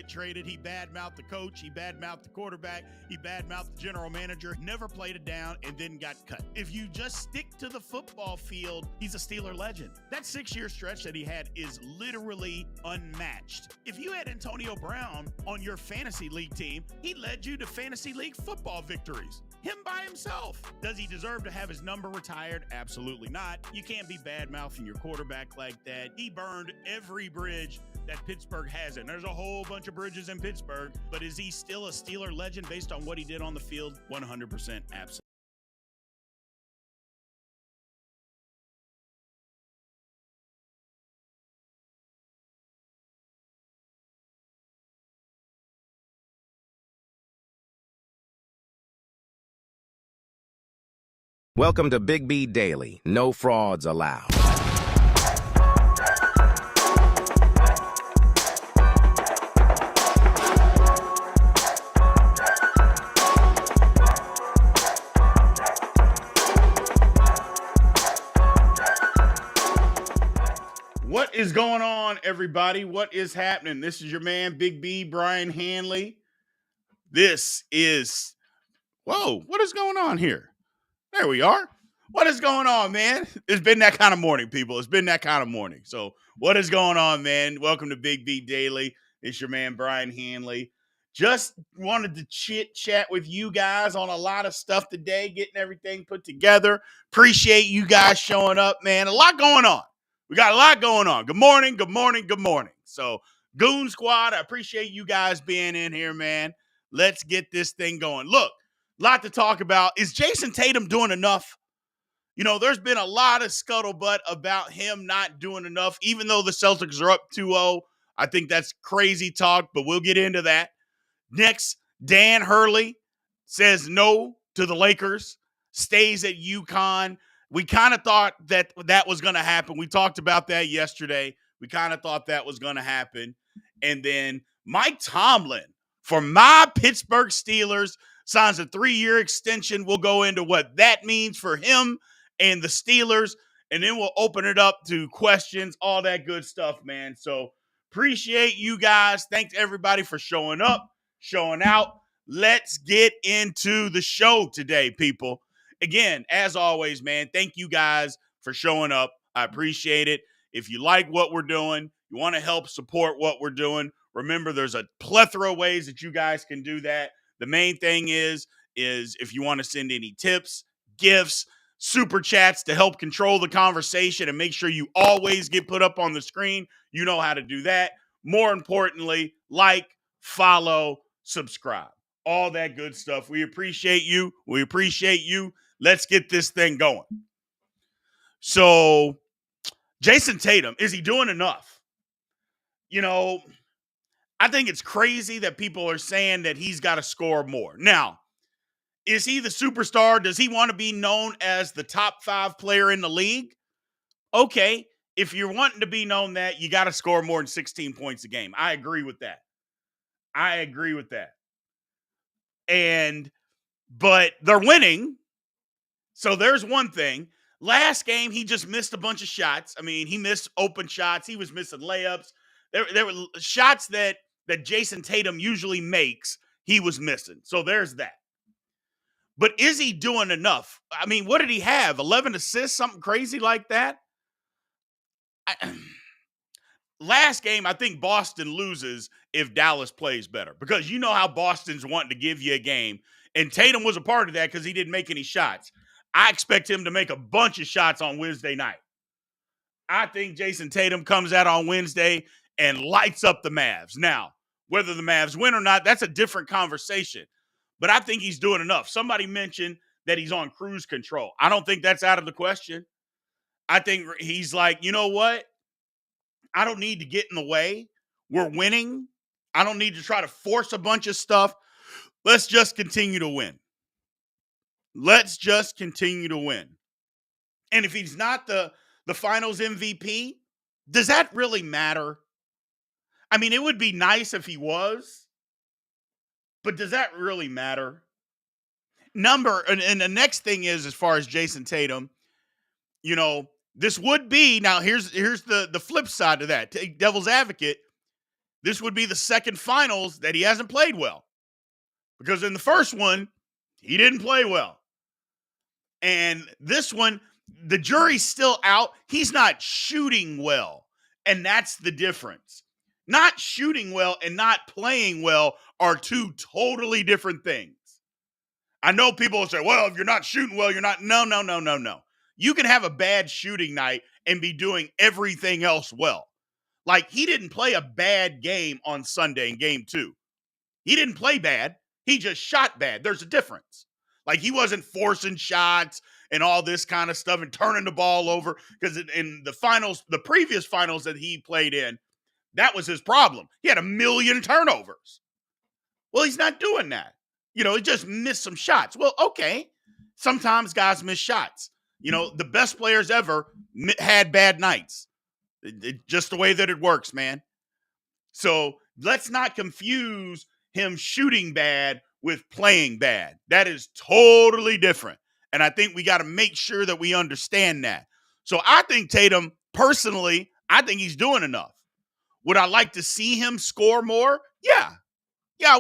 get traded, he badmouthed the coach, he badmouthed the quarterback, he badmouthed the general manager, never played it down, and then got cut. If you just stick to the football field, he's a Steeler legend. That 6-year stretch that he had is literally unmatched. If you had Antonio Brown on your fantasy league team, he led you to fantasy league football victories. Him by himself. Does he deserve to have his number retired? Absolutely not. You can't be bad-mouthing your quarterback like that. He burned every bridge that Pittsburgh has. And there's a whole bunch of bridges in Pittsburgh, but is he still a Steeler legend based on what he did on the field? 100% absolutely. Welcome to Big B Daily. No frauds allowed. What is going on, everybody? What is happening? This is your man, Big B, Brian Hanley. This is... Whoa, what is going on here? There we are. What is going on, man? It's been that kind of morning, people. It's been that kind of morning. So what is going on, man? Welcome to Big B Daily. It's your man, Brian Hanley. Just wanted to chit-chat with you guys on a lot of stuff today, getting everything put together. Appreciate you guys showing up, man. A lot going on. We got a lot going on. Good morning, good morning, good morning. So, Goon Squad, I appreciate you guys being in here, man. Let's get this thing going. Look, a lot to talk about. Is Jason Tatum doing enough? You know, there's been a lot of scuttlebutt about him not doing enough, even though the Celtics are up 2-0. I think that's crazy talk, but we'll get into that. Next, Dan Hurley says no to the Lakers, stays at UConn. We kind of thought that was going to happen. We talked about that yesterday. We kind of thought that was going to happen. And then Mike Tomlin for my Pittsburgh Steelers signs a 3-year extension. We'll go into what that means for him and the Steelers, and then we'll open it up to questions, all that good stuff, man. So appreciate you guys. Thanks, everybody, for showing up, showing out. Let's get into the show today, people. Again, as always, man, thank you guys for showing up. I appreciate it. If you like what we're doing, you want to help support what we're doing, remember there's a plethora of ways that you guys can do that. The main thing is if you want to send any tips, gifts, super chats to help control the conversation and make sure you always get put up on the screen, you know how to do that. More importantly, like, follow, subscribe. All that good stuff. We appreciate you. We appreciate you. Let's get this thing going. So, Jason Tatum, is he doing enough? You know, I think it's crazy that people are saying that he's got to score more. Now, is he the superstar? Does he want to be known as the top 5 player in the league? Okay, if you're wanting to be known that, you got to score more than 16 points a game. I agree with that. But they're winning. So there's one thing. Last game, he just missed a bunch of shots. I mean, he missed open shots. He was missing layups. There were shots that Jason Tatum usually makes, he was missing. So there's that. But is he doing enough? I mean, what did he have? 11 assists, something crazy like that? Last game, I think Boston loses if Dallas plays better. Because you know how Boston's wanting to give you a game. And Tatum was a part of that because he didn't make any shots. I expect him to make a bunch of shots on Wednesday night. I think Jason Tatum comes out on Wednesday and lights up the Mavs. Now, whether the Mavs win or not, that's a different conversation. But I think he's doing enough. Somebody mentioned that he's on cruise control. I don't think that's out of the question. I think he's like, you know what? I don't need to get in the way. We're winning. I don't need to try to force a bunch of stuff. Let's just continue to win. Let's just continue to win. And if he's not the finals MVP, does that really matter? I mean, it would be nice if he was, but does that really matter? And the next thing is, as far as Jason Tatum, you know, this would be, now here's the flip side of that. Take devil's advocate. this would be the second finals that he hasn't played well. Because in the first one, he didn't play well. And this one, the jury's still out. He's not shooting well. And that's the difference. Not shooting well and not playing well are two totally different things. I know people will say, well, if you're not shooting well, you're not. No. You can have a bad shooting night and be doing everything else well. Like, he didn't play a bad game on Sunday in game 2. He didn't play bad. He just shot bad. There's a difference. Like, he wasn't forcing shots and all this kind of stuff and turning the ball over, because in the finals, the previous finals that he played in, that was his problem. He had 1 million turnovers. Well, he's not doing that. He just missed some shots. Well, okay. Sometimes guys miss shots. The best players ever had bad nights. Just the way that it works, man. So let's not confuse him shooting bad with playing bad. That is totally different. And I think we got to make sure that we understand that. So I think Tatum, personally, I think he's doing enough. Would I like to see him score more? Yeah. Yeah, I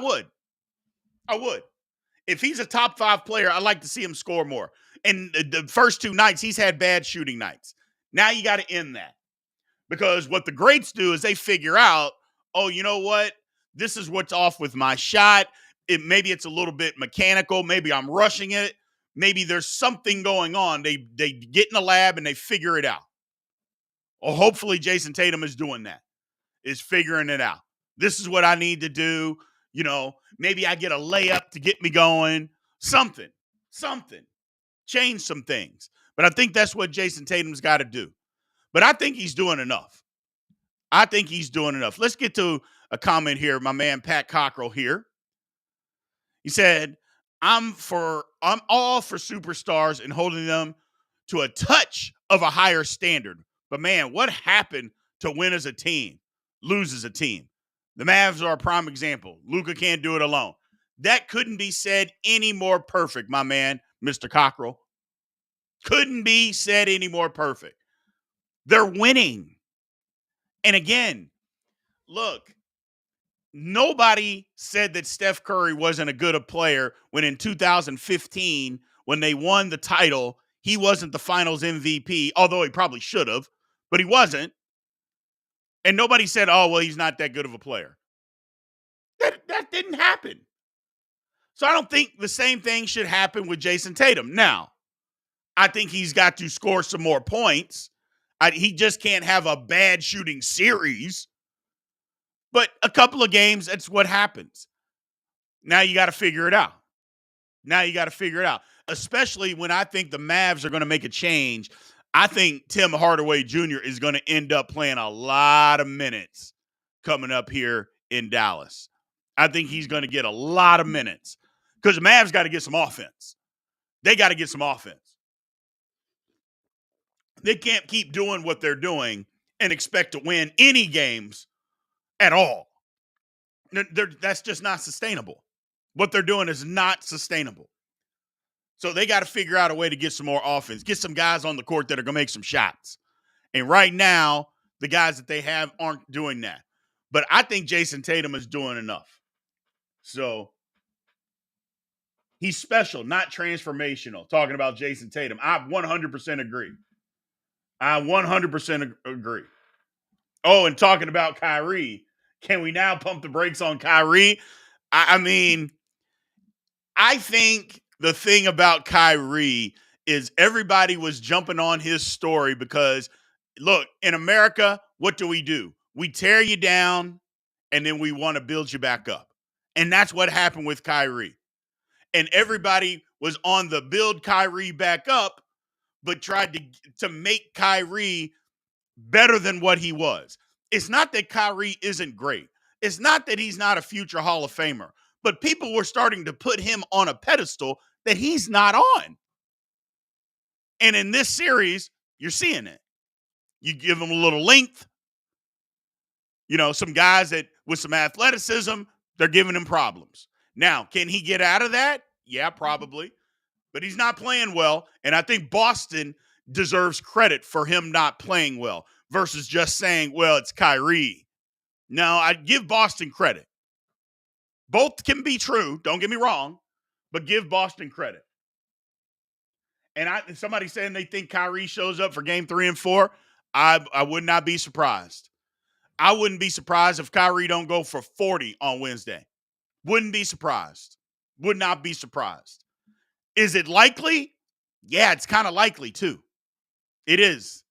would. If he's a top 5 player, I'd like to see him score more. And the first 2 nights, he's had bad shooting nights. Now you got to end that. Because what the greats do is they figure out, oh, you know what? This is what's off with my shot. Maybe it's a little bit mechanical. Maybe I'm rushing it. Maybe there's something going on. They get in the lab and they figure it out. Well, hopefully Jason Tatum is doing that, is figuring it out. This is what I need to do. Maybe I get a layup to get me going. Something. Change some things. But I think that's what Jason Tatum's got to do. But I think he's doing enough. Let's get to a comment here. My man Pat Cockrell here. He said, I'm all for superstars and holding them to a touch of a higher standard. But man, what happened to win as a team, lose as a team? The Mavs are a prime example. Luka can't do it alone. That couldn't be said any more perfect, my man, Mr. Cockrell. Couldn't be said any more perfect. They're winning. And again, look, nobody said that Steph Curry wasn't a good player when in 2015, when they won the title, he wasn't the finals MVP, although he probably should have, but he wasn't. And nobody said, oh, well, he's not that good of a player. That didn't happen. So I don't think the same thing should happen with Jason Tatum. Now, I think he's got to score some more points. He just can't have a bad shooting series. But a couple of games, that's what happens. Now you got to figure it out. Especially when I think the Mavs are going to make a change. I think Tim Hardaway Jr. is going to end up playing a lot of minutes coming up here in Dallas. I think he's going to get a lot of minutes because the Mavs got to get some offense. They got to get some offense. They can't keep doing what they're doing and expect to win any games at all. That's just not sustainable. What they're doing is not sustainable. So they got to figure out a way to get some more offense, get some guys on the court that are going to make some shots. And right now, the guys that they have aren't doing that. But I think Jason Tatum is doing enough. So he's special, not transformational. Talking about Jason Tatum, I 100% agree. Oh, and talking about Kyrie, can we now pump the brakes on Kyrie? I mean, I think the thing about Kyrie is everybody was jumping on his story because, look, in America, what do? We tear you down, and then we want to build you back up. And that's what happened with Kyrie. And everybody was on the build Kyrie back up, but tried to make Kyrie better than what he was. It's not that Kyrie isn't great. It's not that he's not a future Hall of Famer. But people were starting to put him on a pedestal that he's not on. And in this series, you're seeing it. You give him a little length. Some guys that with some athleticism, they're giving him problems. Now, can he get out of that? Yeah, probably. But he's not playing well. And I think Boston deserves credit for him not playing well versus just saying, well, it's Kyrie. Now, I'd give Boston credit. Both can be true, don't get me wrong, but give Boston credit. And somebody saying they think Kyrie shows up for game 3 and 4, I would not be surprised. I wouldn't be surprised if Kyrie don't go for 40 on Wednesday. Wouldn't be surprised. Would not be surprised. Is it likely? Yeah, it's kind of likely too. It is.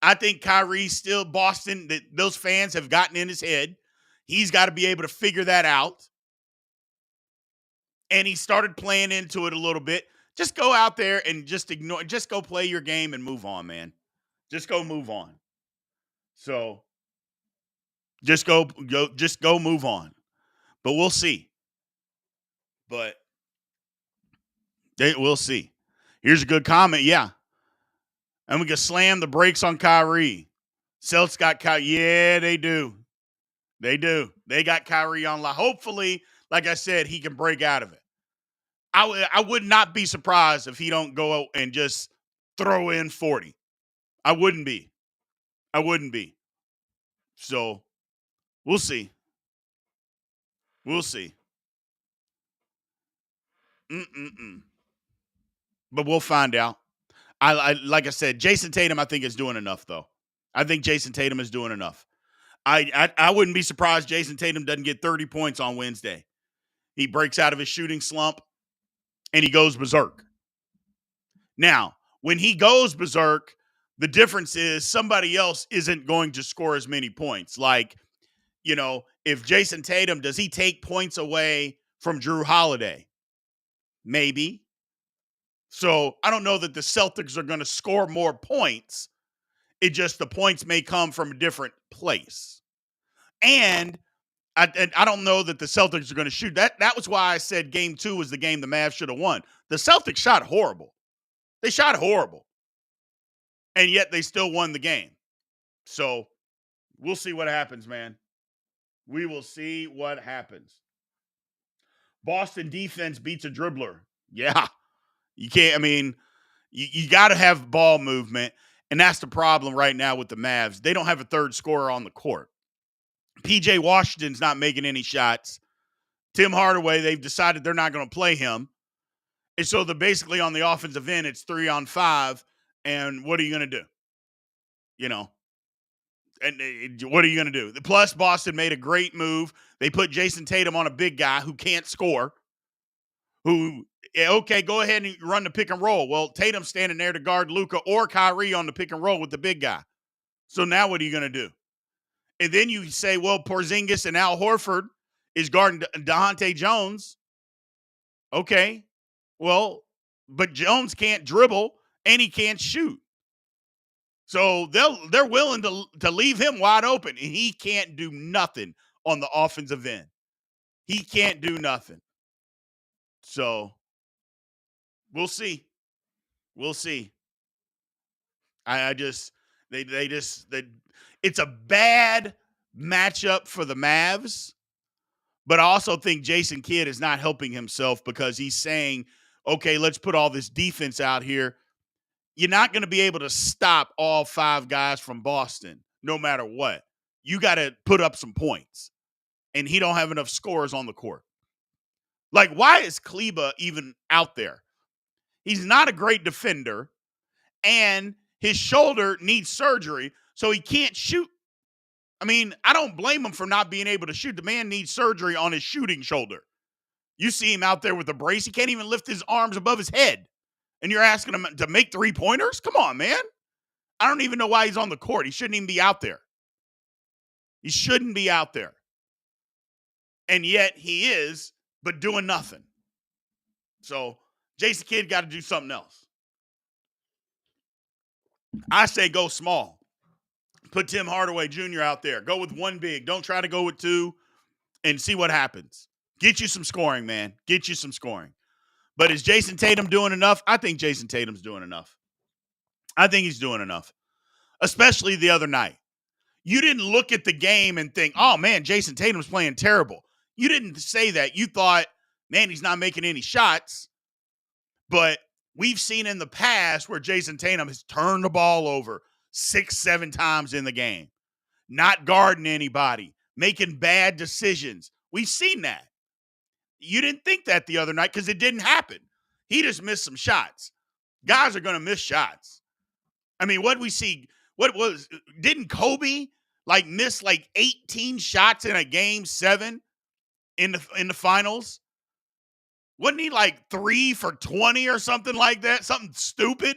I think Kyrie still Boston, that those fans have gotten in his head. He's got to be able to figure that out. And he started playing into it a little bit. Just go out there and just go play your game and move on, man. Just go move on. So just go move on. But we'll see. We'll see. Here's a good comment. Yeah. And we can slam the brakes on Kyrie. Celtics got Kyrie. Yeah, they do. They do. They got Kyrie on. Hopefully, like I said, he can break out of it. I would not be surprised if he don't go out and just throw in 40. I wouldn't be. So we'll see. We'll see. But we'll find out. I like I said, Jason Tatum, I think, is doing enough, though. I think Jason Tatum is doing enough. I wouldn't be surprised Jason Tatum doesn't get 30 points on Wednesday. He breaks out of his shooting slump and he goes berserk. Now, when he goes berserk, the difference is somebody else isn't going to score as many points. Like, if Jason Tatum, does he take points away from Jrue Holiday? Maybe. So I don't know that the Celtics are going to score more points. It just the points may come from a different place. And I don't know that the Celtics are going to shoot. That was why I said game 2 was the game the Mavs should have won. The Celtics shot horrible. They shot horrible. And yet they still won the game. So we'll see what happens, man. We will see what happens. Boston defense beats a dribbler. Yeah. You can't, you got to have ball movement. And that's the problem right now with the Mavs. They don't have a third scorer on the court. PJ Washington's not making any shots. Tim Hardaway, they've decided they're not going to play him. And so they're basically on the offensive end, it's 3-on-5. And what are you going to do? And what are you going to do? Plus, Boston made a great move. They put Jason Tatum on a big guy who can't score. Okay, go ahead and run the pick and roll. Well, Tatum's standing there to guard Luka or Kyrie on the pick and roll with the big guy. So now what are you going to do? And then you say, well, Porzingis and Al Horford is guarding DeJounte Jones. Okay, well, but Jones can't dribble and he can't shoot. So they're willing to leave him wide open, and he can't do nothing on the offensive end. He can't do nothing. So we'll see. We'll see. It's a bad matchup for the Mavs, but I also think Jason Kidd is not helping himself because he's saying, okay, let's put all this defense out here. You're not going to be able to stop all 5 guys from Boston no matter what. You got to put up some points, and he don't have enough scorers on the court. Like, why is Kleba even out there? He's not a great defender, and his shoulder needs surgery, so he can't shoot. I don't blame him for not being able to shoot. The man needs surgery on his shooting shoulder. You see him out there with a brace. He can't even lift his arms above his head. And you're asking him to make 3-pointers? Come on, man. I don't even know why he's on the court. He shouldn't even be out there. He shouldn't be out there. And yet he is, but doing nothing. So Jason Kidd got to do something else. I say go small. Put Tim Hardaway Jr. out there. Go with 1 big. Don't try to go with 2 and see what happens. Get you some scoring, man. Get you some scoring. But is Jason Tatum doing enough? I think Jason Tatum's doing enough. I think he's doing enough, especially the other night. You didn't look at the game and think, oh, man, Jason Tatum's playing terrible. You didn't say that. You thought, man, he's not making any shots. But we've seen in the past where Jason Tatum has turned the ball over 6-7 times in the game, not guarding anybody, making bad decisions. We've seen that. You didn't think that the other night because it didn't happen. He just missed some shots. Guys are going to miss shots. I mean, what we see, didn't Kobe miss 18 shots in a game 7 in the finals? Wasn't he 3 for 20 or something like that? Something stupid.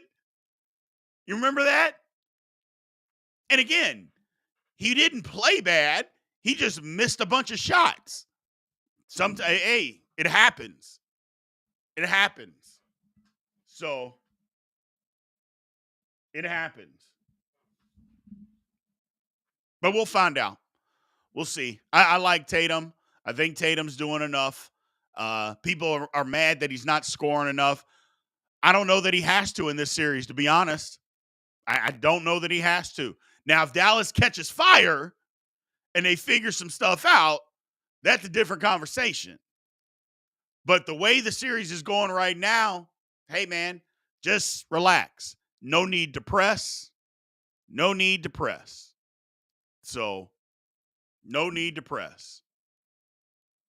You remember that? And again, he didn't play bad. He just missed a bunch of shots. Sometimes, hey, it happens. It happens. So, it happens. But we'll find out. We'll see. I like Tatum. I think Tatum's doing enough. People are mad that he's not scoring enough. I don't know that he has to in this series, to be honest. I don't know that he has to. Now, if Dallas catches fire and they figure some stuff out, that's a different conversation. But the way the series is going right now, hey, man, just relax. No need to press. No need to press. So, no need to press.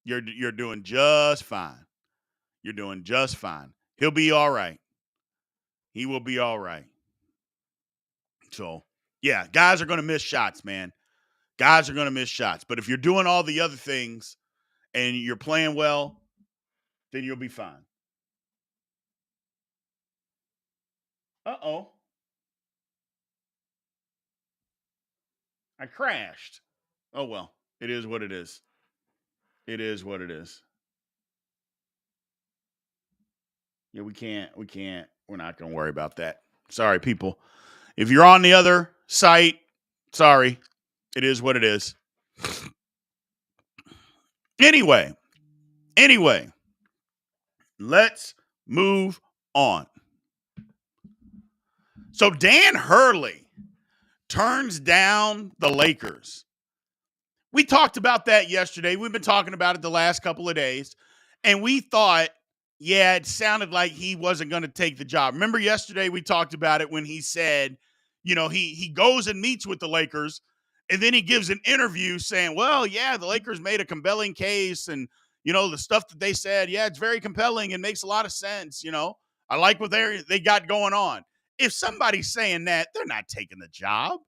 You're doing just fine. You're doing just fine. He'll be all right. He will be all right. So, yeah, guys are going to miss shots, man. Guys are going to miss shots. But if you're doing all the other things and you're playing well, then you'll be fine. Uh-oh. I crashed. Oh, well, it is what it is. It is what it is. Yeah, we're not going to worry about that. Sorry, people. If you're on the other site, sorry. It is what it is. Anyway, let's move on. So Dan Hurley turns down the Lakers. We talked about that yesterday. We've been talking about it the last couple of days. And we thought, yeah, it sounded like he wasn't going to take the job. Remember yesterday we talked about it when he said, he goes and meets with the Lakers, and then he gives an interview saying, well, yeah, the Lakers made a compelling case, and, the stuff that they said, yeah, it's very compelling and makes a lot of sense. I like what they got going on. If somebody's saying that, they're not taking the job.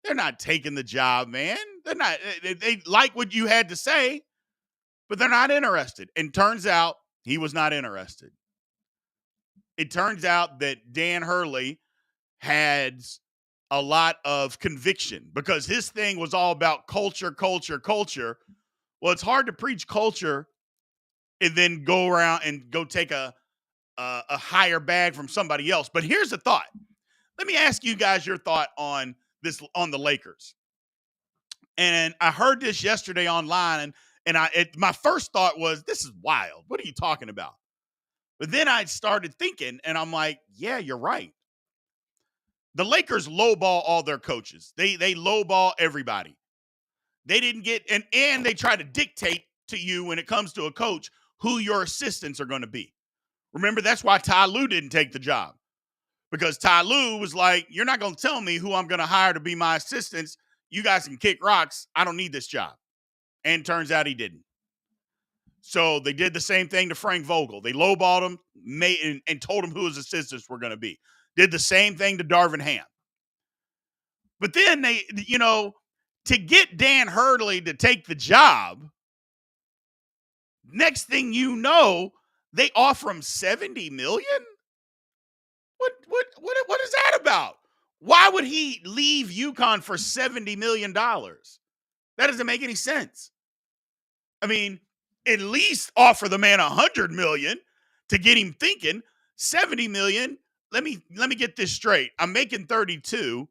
They're not taking the job, man. They're not. They like what you had to say, but they're not interested. And turns out he was not interested. It turns out that Dan Hurley had a lot of conviction because his thing was all about culture. Well, it's hard to preach culture and then go around and go take a higher bag from somebody else. But here's the thought. Let me ask you guys your thought on this, on the Lakers. And I heard this yesterday online, and my first thought was, this is wild. What are you talking about? But then I started thinking, and I'm like, yeah, you're right. The Lakers lowball all their coaches. They lowball everybody. They didn't get, and they try to dictate to you when it comes to a coach who your assistants are going to be. Remember, that's why Ty Lue didn't take the job. Because Ty Lue was like, you're not going to tell me who I'm going to hire to be my assistants. You guys can kick rocks. I don't need this job. And turns out he didn't. So they did the same thing to Frank Vogel. They lowballed him and told him who his assistants were going to be. Did the same thing to Darvin Ham. But then they, to get Dan Hurley to take the job, next thing you know, they offer him $70 million? What is that about? Why would he leave UConn for $70 million? That doesn't make any sense. I mean, at least offer the man $100 million to get him thinking. $70 million. Let me get this straight. I'm making 32.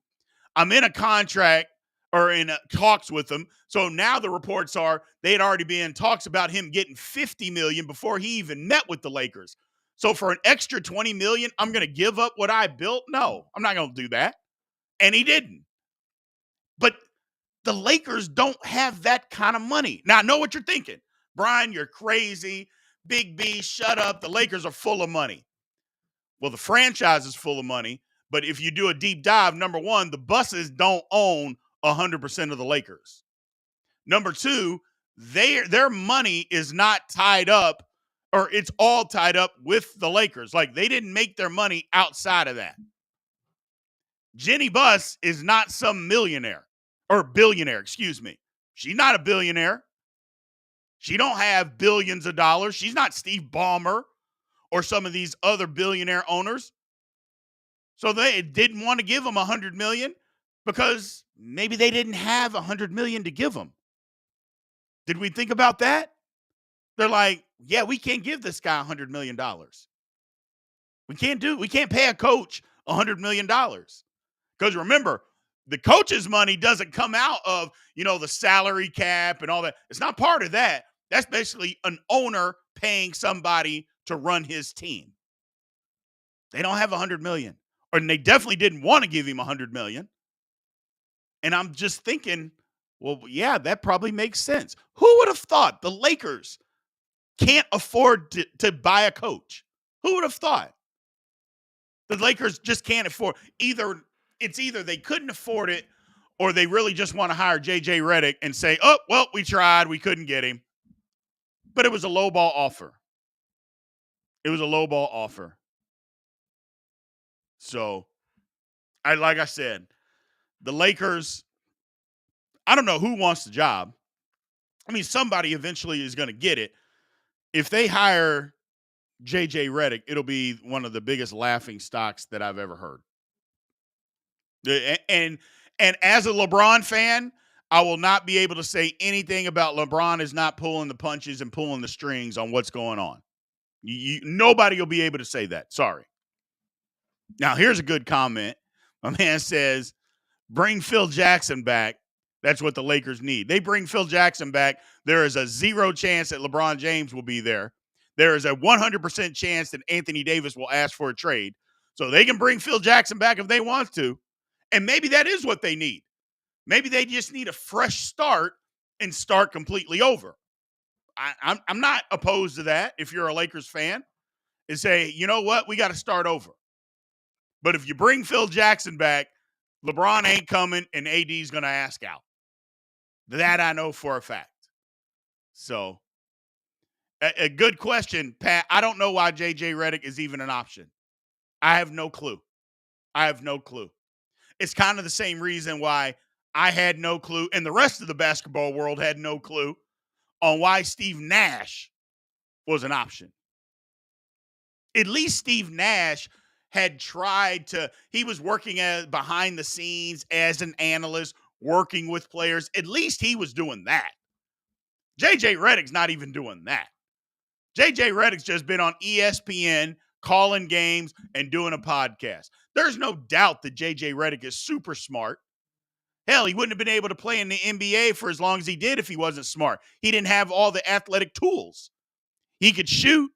I'm in a contract or in talks with him. So now the reports are they had already been in talks about him getting $50 million before he even met with the Lakers. So for an extra $20 million, I'm going to give up what I built? No, I'm not going to do that. And he didn't. But the Lakers don't have that kind of money. Now, I know what you're thinking. Brian, you're crazy. Big B, shut up. The Lakers are full of money. Well, the franchise is full of money. But if you do a deep dive, number one, the buses don't own 100% of the Lakers. Number two, their money is not tied up, or it's all tied up with the Lakers. Like, they didn't make their money outside of that. Jenny Buss is not some millionaire or billionaire, excuse me. She's not a billionaire. She don't have billions of dollars. She's not Steve Ballmer or some of these other billionaire owners. So they didn't want to give them $100 million because maybe they didn't have $100 million to give them. Did we think about that? They're like, yeah, we can't give this guy $100 million. We can't pay a coach $100 million. Because remember, the coach's money doesn't come out of, the salary cap and all that. It's not part of that. That's basically an owner paying somebody to run his team. They don't have $100 million. And they definitely didn't want to give him $100 million. And I'm just thinking, well, yeah, that probably makes sense. Who would have thought the Lakers can't afford to buy a coach? Who would have thought? The Lakers just can't afford. Either they couldn't afford it, or they really just want to hire J.J. Redick and say, oh, well, we tried. We couldn't get him. But it was a lowball offer. So, like I said, the Lakers, I don't know who wants the job. I mean, somebody eventually is going to get it. If they hire J.J. Redick, it'll be one of the biggest laughing stocks that I've ever heard. And as a LeBron fan, I will not be able to say anything about LeBron is not pulling the punches and pulling the strings on what's going on. Nobody will be able to say that. Sorry. Now, here's a good comment. My man says, bring Phil Jackson back. That's what the Lakers need. They bring Phil Jackson back. There is a 0 chance that LeBron James will be there. There is a 100% chance that Anthony Davis will ask for a trade. So they can bring Phil Jackson back if they want to. And maybe that is what they need. Maybe they just need a fresh start and start completely over. I'm not opposed to that if you're a Lakers fan, and say, you know what, we got to start over. But if you bring Phil Jackson back, LeBron ain't coming and AD's going to ask out. That I know for a fact. So, a good question, Pat. I don't know why J.J. Redick is even an option. I have no clue. It's kind of the same reason why I had no clue, and the rest of the basketball world had no clue on why Steve Nash was an option. At least Steve Nash had tried to, he was working behind the scenes as an analyst, working with players. At least he was doing that. J.J. Redick's not even doing that. J.J. Redick's just been on ESPN, calling games, and doing a podcast. There's no doubt that J.J. Redick is super smart. Hell, he wouldn't have been able to play in the NBA for as long as he did if he wasn't smart. He didn't have all the athletic tools. He could shoot,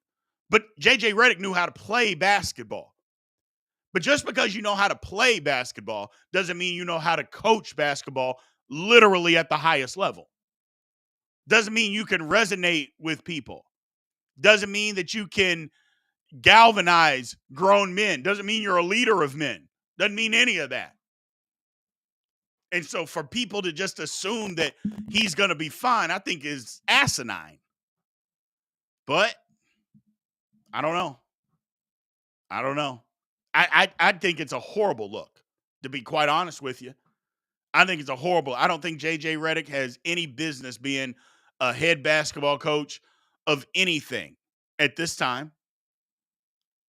but J.J. Redick knew how to play basketball. But just because you know how to play basketball doesn't mean you know how to coach basketball literally at the highest level. Doesn't mean you can resonate with people. Doesn't mean that you can galvanize grown men. Doesn't mean you're a leader of men. Doesn't mean any of that. And so for people to just assume that he's going to be fine, I think is asinine. But I don't know. I think it's a horrible look, to be quite honest with you. I think it's a horrible. I don't think J.J. Redick has any business being a head basketball coach of anything at this time.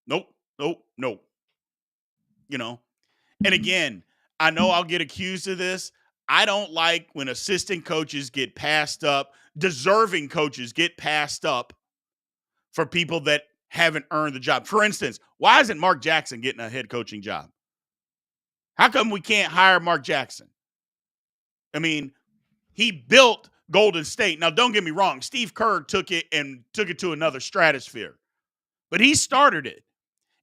Nope. And again, I know I'll get accused of this. I don't like when assistant coaches get passed up, deserving coaches get passed up for people that haven't earned the job. For instance, why isn't Mark Jackson getting a head coaching job? How come we can't hire Mark Jackson? I mean, he built Golden State. Now, don't get me wrong. Steve Kerr took it to another stratosphere. But he started it.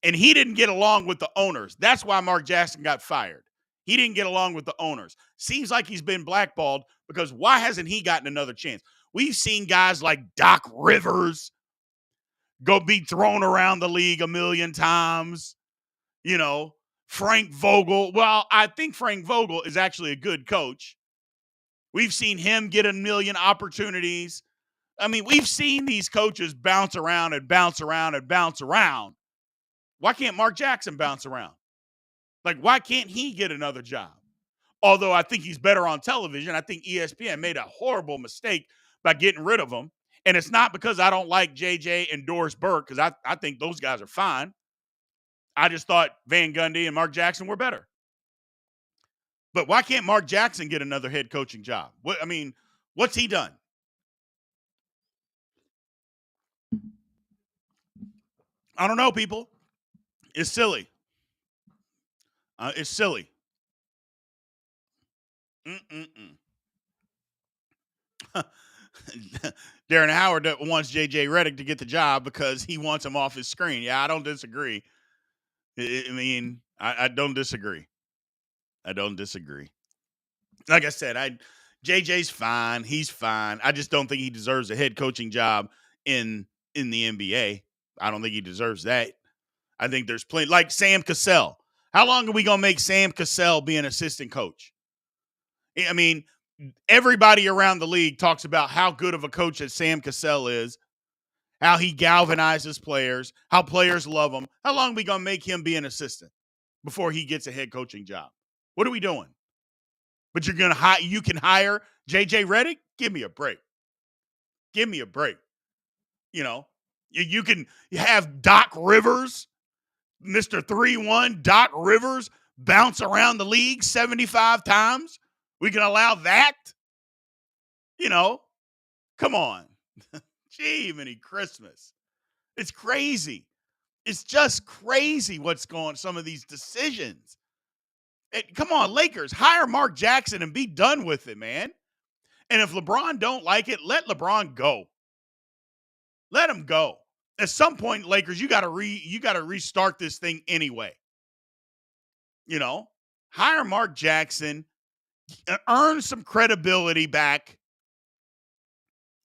And he didn't get along with the owners. That's why Mark Jackson got fired. He didn't get along with the owners. Seems like he's been blackballed because why hasn't he gotten another chance? We've seen guys like Doc Rivers go be thrown around the league a million times. Frank Vogel. Well, I think Frank Vogel is actually a good coach. We've seen him get a million opportunities. I mean, we've seen these coaches bounce around and bounce around and bounce around. Why can't Mark Jackson bounce around? Like, why can't he get another job? Although I think he's better on television. I think ESPN made a horrible mistake by getting rid of him. And it's not because I don't like JJ and Doris Burke, because I think those guys are fine. I just thought Van Gundy and Mark Jackson were better. But why can't Mark Jackson get another head coaching job? What's he done? I don't know, people. It's silly. It's silly. Darren Howard wants J.J. Redick to get the job because he wants him off his screen. Yeah, I don't disagree. I don't disagree. I don't disagree. Like I said, JJ's fine. He's fine. I just don't think he deserves a head coaching job in the NBA. I don't think he deserves that. I think there's plenty. Like Sam Cassell. How long are we going to make Sam Cassell be an assistant coach? I mean, everybody around the league talks about how good of a coach that Sam Cassell is, how he galvanizes players, how players love him. How long are we going to make him be an assistant before he gets a head coaching job? What are we doing? But you can hire JJ Redick? Give me a break. Give me a break. You can have Doc Rivers, Mr. 3-1 Doc Rivers, bounce around the league 75 times. We can allow that? Come on. Gee, many Christmas. It's crazy. It's just crazy what's going on, some of these decisions. Come on, Lakers, hire Mark Jackson and be done with it, man. And if LeBron don't like it, let LeBron go. Let him go. At some point, Lakers, you got to restart this thing anyway. Hire Mark Jackson, earn some credibility back,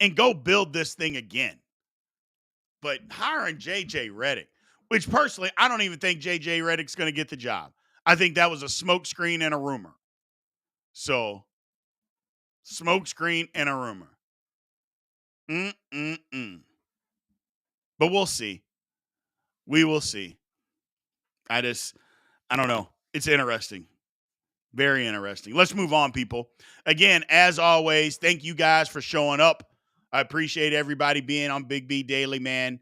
and go build this thing again. But hiring JJ Redick, which personally, I don't even think JJ Redick's going to get the job. I think that was a smokescreen and a rumor. So, smokescreen and a rumor. But we'll see. We will see. I don't know. It's interesting. Very interesting. Let's move on, people. Again, as always, thank you guys for showing up. I appreciate everybody being on Big B Daily, man.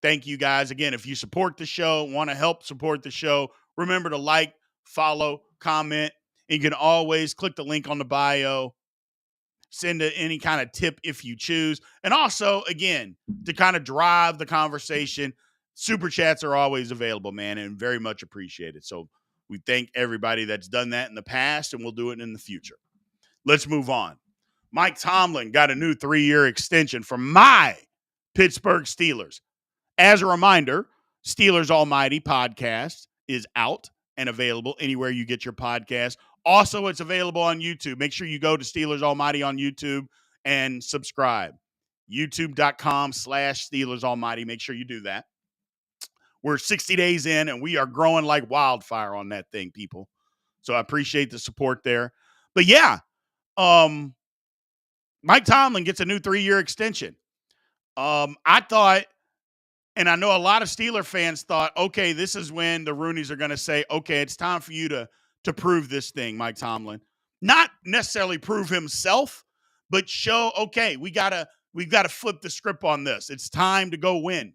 Thank you guys. Again, if you support the show, want to help support the show, remember to like, follow, comment. And you can always click the link on the bio. Send any kind of tip if you choose. And also, again, to kind of drive the conversation, super chats are always available, man, and very much appreciated. So we thank everybody that's done that in the past, and we'll do it in the future. Let's move on. Mike Tomlin got a new 3-year extension from my Pittsburgh Steelers. As a reminder, Steelers Almighty podcast is out and available anywhere you get your podcast. Also, it's available on YouTube. Make sure you go to Steelers Almighty on YouTube and subscribe. YouTube.com/Steelers Almighty. Make sure you do that. We're 60 days in, and we are growing like wildfire on that thing, people. So I appreciate the support there. But yeah, Mike Tomlin gets a new 3-year extension. I thought, and I know a lot of Steeler fans thought, okay, this is when the Rooneys are going to say, okay, it's time for you to prove this thing, Mike Tomlin. Not necessarily prove himself, but show, okay, we've got to flip the script on this. It's time to go win.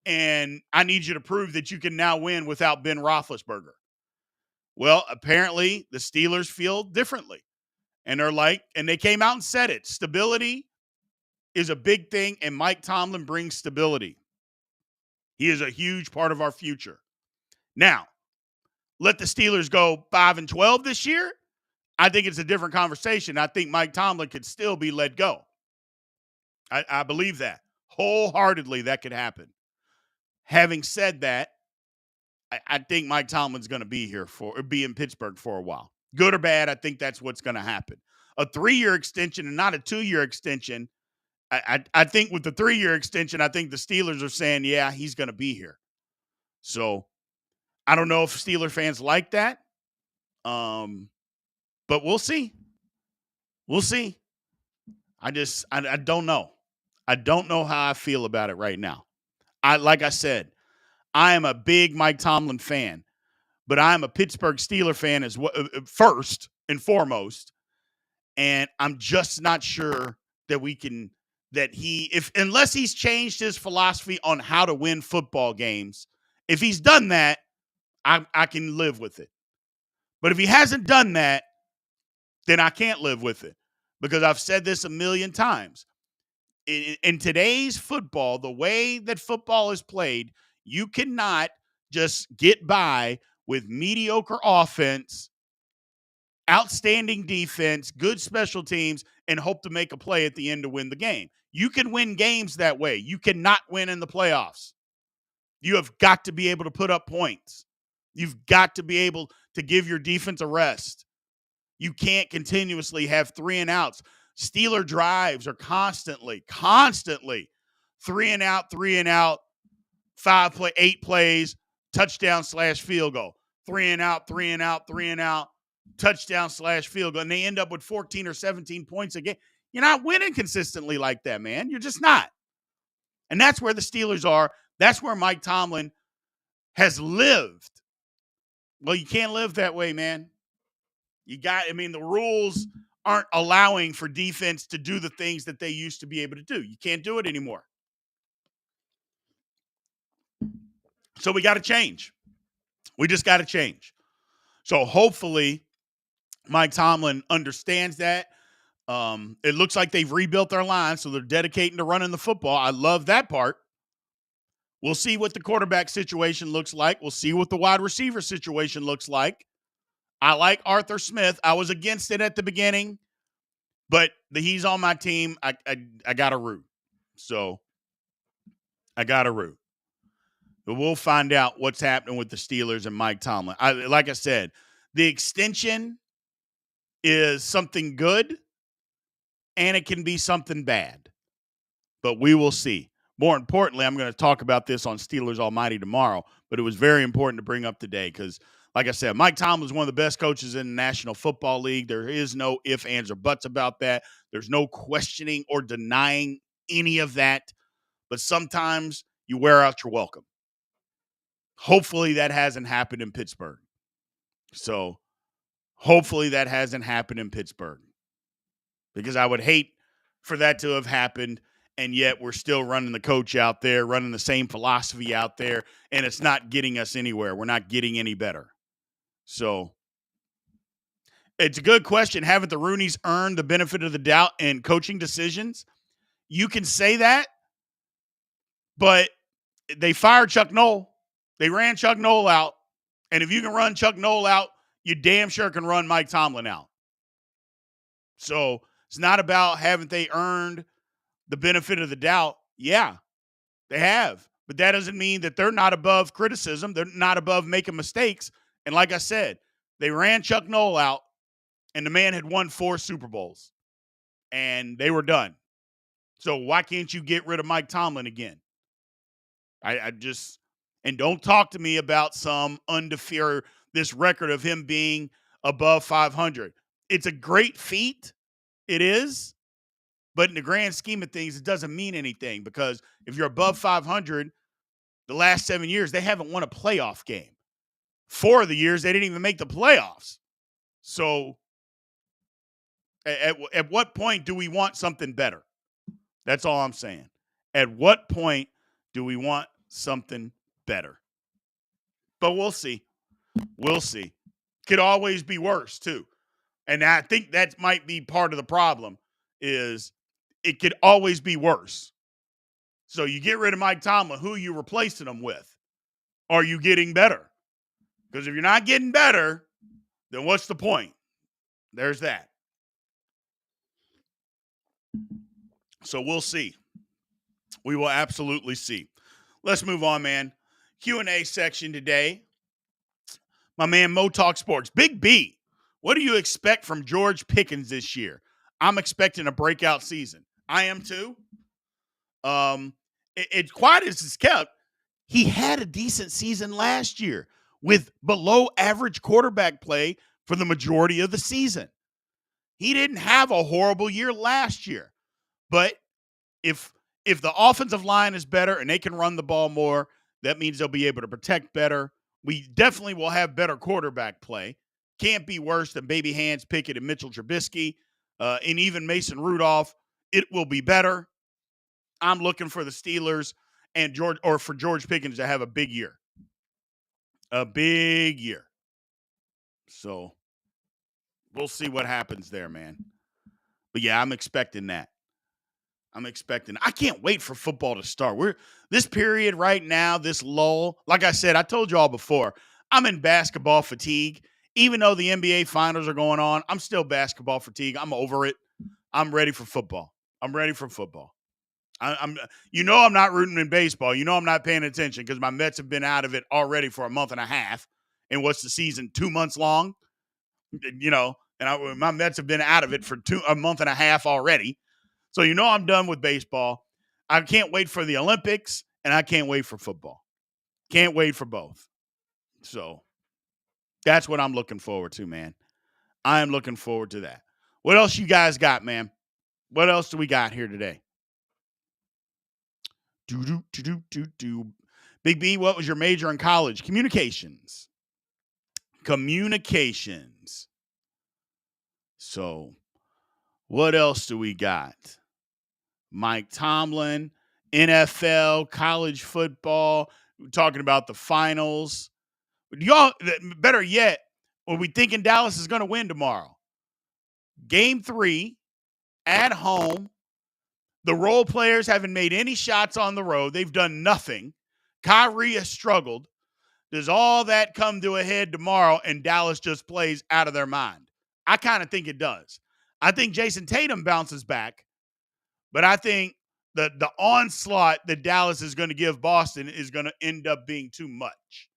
And I need you to prove that you can now win without Ben Roethlisberger. Well, apparently the Steelers feel differently. And they came out and said it. Stability is a big thing, and Mike Tomlin brings stability. He is a huge part of our future. Now, let the Steelers go 5-12 this year. I think it's a different conversation. I think Mike Tomlin could still be let go. I believe that. Wholeheartedly, that could happen. Having said that, I think Mike Tomlin's going to be in Pittsburgh for a while. Good or bad, I think that's what's going to happen. A 3-year extension and not a 2-year extension. I think with the 3-year extension, I think the Steelers are saying, yeah, he's going to be here. So I don't know if Steeler fans like that. But we'll see. We'll see. I don't know. I don't know how I feel about it right now. Like I said, I am a big Mike Tomlin fan, but I'm a Pittsburgh Steeler fan as well, first and foremost. And I'm just not sure that unless he's changed his philosophy on how to win football games, if he's done that, I can live with it. But if he hasn't done that, then I can't live with it, because I've said this a million times. In today's football, the way that football is played, you cannot just get by with mediocre offense, outstanding defense, good special teams, and hope to make a play at the end to win the game. You can win games that way. You cannot win in the playoffs. You have got to be able to put up points. You've got to be able to give your defense a rest. You can't continuously have 3 and outs. Steeler drives are constantly 3 and out, 8 plays, touchdown / field goal. 3 and out, touchdown / field goal. And they end up with 14 or 17 points a game. You're not winning consistently like that, man. You're just not. And that's where the Steelers are. That's where Mike Tomlin has lived. Well, you can't live that way, man. The rules aren't allowing for defense to do the things that they used to be able to do. You can't do it anymore. So we got to change. We just got to change. So hopefully Mike Tomlin understands that. It looks like they've rebuilt their line, so they're dedicating to running the football. I love that part. We'll see what the quarterback situation looks like. We'll see what the wide receiver situation looks like. I like Arthur Smith. I was against it at the beginning, but he's on my team. I got to root. So I got to root. But we'll find out what's happening with the Steelers and Mike Tomlin. Like I said, the extension is something good, and it can be something bad. But we will see. More importantly, I'm going to talk about this on Steelers Almighty tomorrow, but it was very important to bring up today because, like I said, Mike Tomlin is one of the best coaches in the National Football League. There is no ifs, ands, or buts about that. There's no questioning or denying any of that. But sometimes you wear out your welcome. Hopefully that hasn't happened in Pittsburgh. So hopefully that hasn't happened in Pittsburgh, because I would hate for that to have happened, and yet we're still running the coach out there, running the same philosophy out there, and it's not getting us anywhere. We're not getting any better. So it's a good question. Haven't the Rooneys earned the benefit of the doubt in coaching decisions? You can say that, but they fired Chuck Noll. They ran Chuck Noll out. And if you can run Chuck Noll out, you damn sure can run Mike Tomlin out. So it's not about haven't they earned the benefit of the doubt. Yeah, they have. But that doesn't mean that they're not above criticism. They're not above making mistakes. And like I said, they ran Chuck Noll out, and the man had won 4 Super Bowls. And they were done. So why can't you get rid of Mike Tomlin again? And don't talk to me about some undefeated, this record of him being above 500. It's a great feat. It is. But in the grand scheme of things, it doesn't mean anything, because if you're above 500, the last 7 years, they haven't won a playoff game. 4 of the years, they didn't even make the playoffs. So at what point do we want something better? That's all I'm saying. At what point do we want something better? But we'll see. We'll see. Could always be worse, too. And I think that might be part of the problem, is it could always be worse. So you get rid of Mike Tomlin, who are you replacing him with? Are you getting better? Because if you're not getting better, then what's the point? There's that. So we'll see. We will absolutely see. Let's move on, man. Q&A section today. My man Mo Talk Sports. Big B, what do you expect from George Pickens this year? I'm expecting a breakout season. I am too. It's quiet as it's kept. He had a decent season last year with below average quarterback play for the majority of the season. He didn't have a horrible year last year. But if the offensive line is better and they can run the ball more, that means they'll be able to protect better. We definitely will have better quarterback play. Can't be worse than Baby Hands Pickett and Mitchell Trubisky, and even Mason Rudolph. It will be better. I'm looking for the Steelers and for George Pickens to have a big year. A big year. So we'll see what happens there, man. But yeah, I'm expecting that. I can't wait for football to start. This period right now, this lull, like I said, I told you all before, I'm in basketball fatigue. Even though the NBA finals are going on, I'm still basketball fatigue. I'm over it. I'm ready for football. I'm not rooting in baseball. I'm not paying attention because my Mets have been out of it already for a month and a half. And what's the season? 2 months long? And my Mets have been out of it for a month and a half already. So I'm done with baseball. I can't wait for the Olympics, and I can't wait for football. Can't wait for both. So that's what I'm looking forward to, man. I am looking forward to that. What else you guys got, man? What else do we got here today? Big B, what was your major in college? Communications. So what else do we got? Mike Tomlin, NFL, college football. We're talking about the finals. Y'all, better yet, are we thinking Dallas is going to win tomorrow? Game 3 at home. The role players haven't made any shots on the road. They've done nothing. Kyrie has struggled. Does all that come to a head tomorrow and Dallas just plays out of their mind? I kind of think it does. I think Jason Tatum bounces back, but I think the onslaught that Dallas is going to give Boston is going to end up being too much.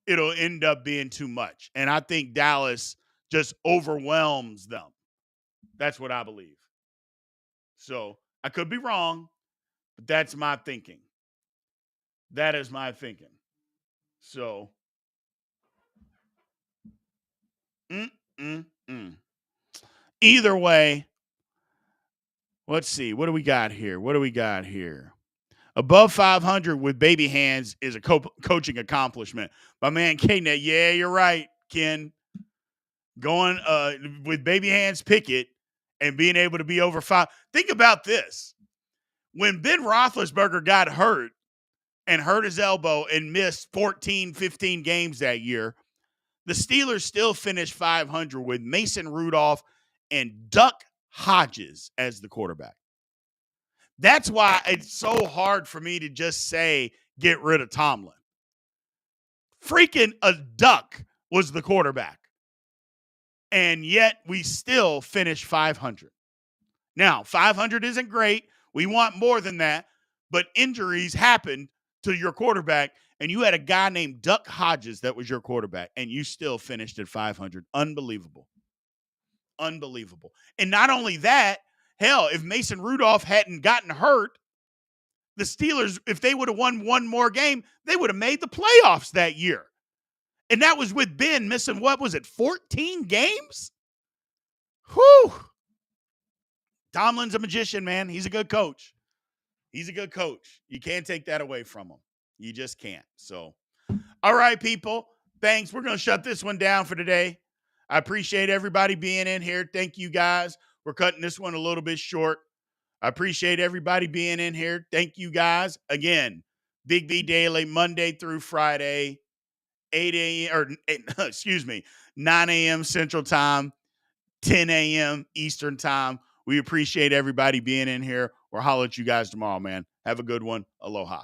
It'll end up being too much. And I think Dallas just overwhelms them. That's what I believe. So I could be wrong, but that's my thinking. That is my thinking. So, either way, let's see. What do we got here? Above 500 with baby hands is a coaching accomplishment. My man, K-Net, yeah, you're right, Ken. Going with baby hands Pickett and being able to be over 5. Think about this. When Ben Roethlisberger got hurt and hurt his elbow and missed 14, 15 games that year, the Steelers still finished 500 with Mason Rudolph and Duck Hodges as the quarterback. That's why it's so hard for me to just say, get rid of Tomlin. Freaking a duck was the quarterback. And yet we still finished 500. Now, 500 isn't great. We want more than that. But injuries happened to your quarterback, and you had a guy named Duck Hodges that was your quarterback, and you still finished at 500. Unbelievable. And not only that, hell, if Mason Rudolph hadn't gotten hurt, the Steelers, if they would have won one more game, they would have made the playoffs that year. And that was with Ben missing, 14 games? Whew. Tomlin's a magician, man. He's a good coach. You can't take that away from him. You just can't. So, all right, people. Thanks. We're going to shut this one down for today. I appreciate everybody being in here. Thank you, guys. We're cutting this one a little bit short. I appreciate everybody being in here. Thank you, guys. Again, Big B Daily, Monday through Friday, 9 a.m. Central Time, 10 a.m. Eastern Time. We appreciate everybody being in here. We'll holler at you guys tomorrow, man. Have a good one. Aloha.